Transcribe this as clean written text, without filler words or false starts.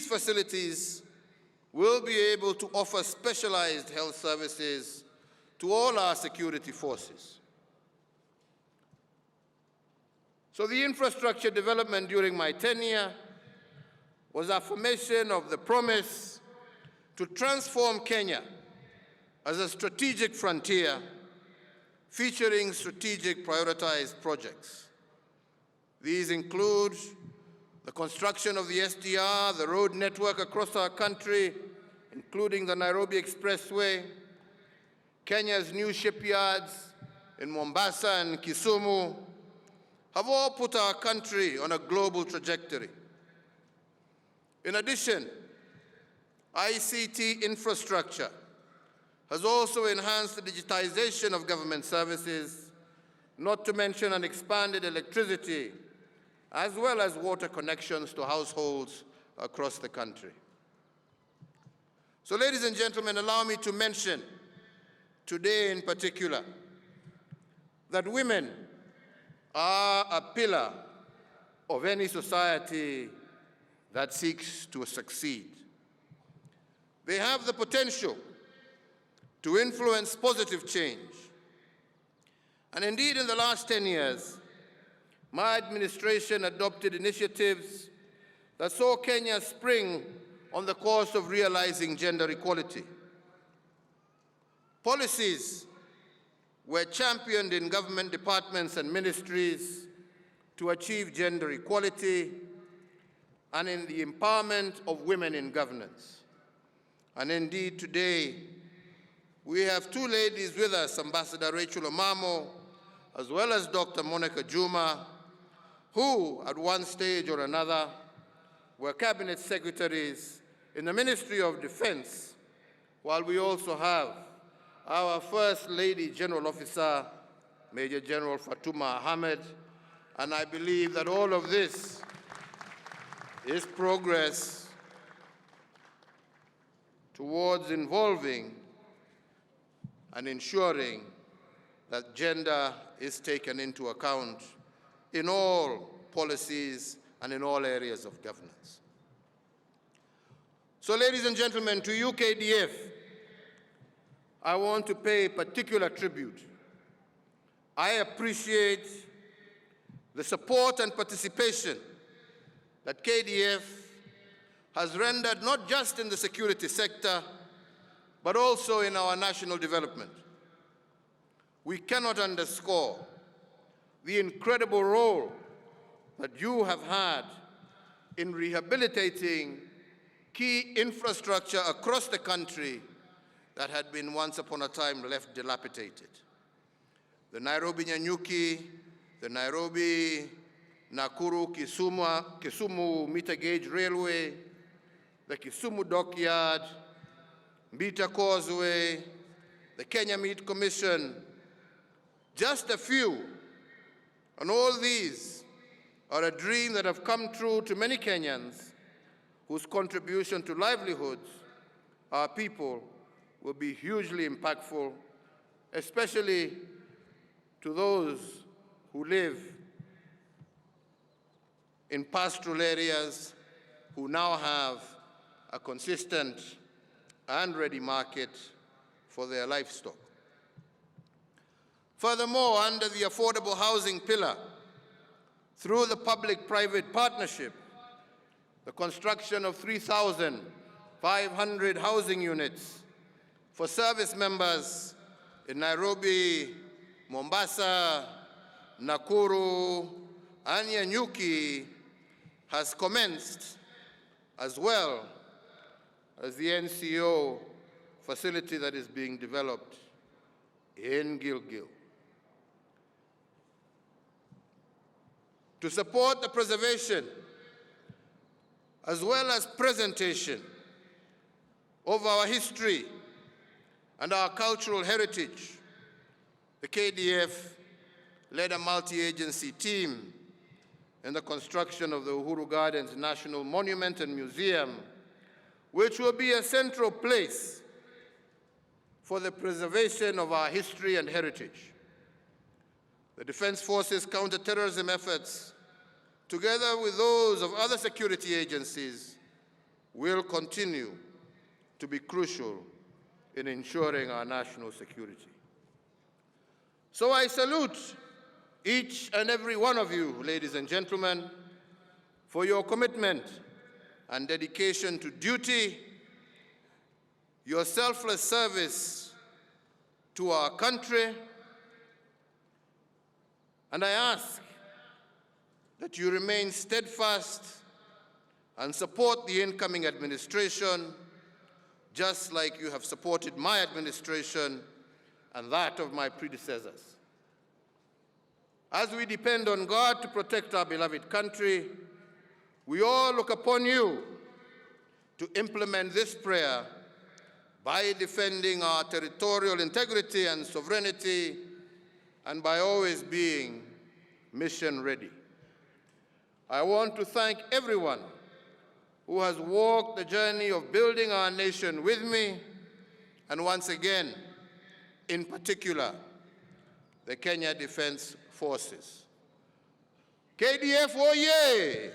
These facilities will be able to offer specialized health services to all our security forces. So the infrastructure development during my tenure was affirmation of the promise to transform Kenya as a strategic frontier featuring strategic prioritized projects. These include the construction of the SDR, the road network across our country, including the Nairobi Expressway, Kenya's new shipyards in Mombasa and Kisumu, have all put our country on a global trajectory. In addition, ICT infrastructure has also enhanced the digitization of government services, not to mention an expanded electricity, as well as water connections to households across the country. So, ladies and gentlemen, allow me to mention today in particular that women are a pillar of any society that seeks to succeed. They have the potential to influence positive change. And indeed, in the last 10 years, my administration adopted initiatives that saw Kenya spring on the course of realizing gender equality. Policies were championed in government departments and ministries to achieve gender equality and in the empowerment of women in governance. And indeed, today, we have two ladies with us, Ambassador Rachel Omamo, as well as Dr. Monica Juma, who, at one stage or another, were cabinet secretaries in the Ministry of Defense, while we also have our First Lady General Officer, Major General Fatuma Ahmed, and I believe that all of this is progress towards involving and ensuring that gender is taken into account in all policies and in all areas of governance. So, ladies and gentlemen, to UKDF, I want to pay particular tribute. I appreciate the support and participation that KDF has rendered not just in the security sector, but also in our national development. We cannot underscore the incredible role that you have had in rehabilitating key infrastructure across the country that had been once upon a time left dilapidated. The Nairobi-Nyanyuki, the Nairobi-Nakuru-Kisumu meter gauge railway, the Kisumu dockyard, Mbita Causeway, the Kenya Meat Commission, just a few. And all these are a dream that have come true to many Kenyans whose contribution to livelihoods, our people, will be hugely impactful, especially to those who live in pastoral areas who now have a consistent and ready market for their livestock. Furthermore, under the affordable housing pillar, through the public-private partnership, the construction of 3,500 housing units for service members in Nairobi, Mombasa, Nakuru, and Nyanyuki has commenced, as well as the NCO facility that is being developed in Gilgil. To support the preservation as well as presentation of our history and our cultural heritage, the KDF led a multi-agency team in the construction of the Uhuru Gardens National Monument and Museum, which will be a central place for the preservation of our history and heritage. The Defense Forces counter-terrorism efforts, together with those of other security agencies, will continue to be crucial in ensuring our national security. So I salute each and every one of you, ladies and gentlemen, for your commitment and dedication to duty, your selfless service to our country, and I ask that you remain steadfast and support the incoming administration, just like you have supported my administration and that of my predecessors. As we depend on God to protect our beloved country, we all look upon you to implement this prayer by defending our territorial integrity and sovereignty, and by always being mission ready. I want to thank everyone who has walked the journey of building our nation with me, and once again, in particular, the Kenya Defense Forces. KDF, oye!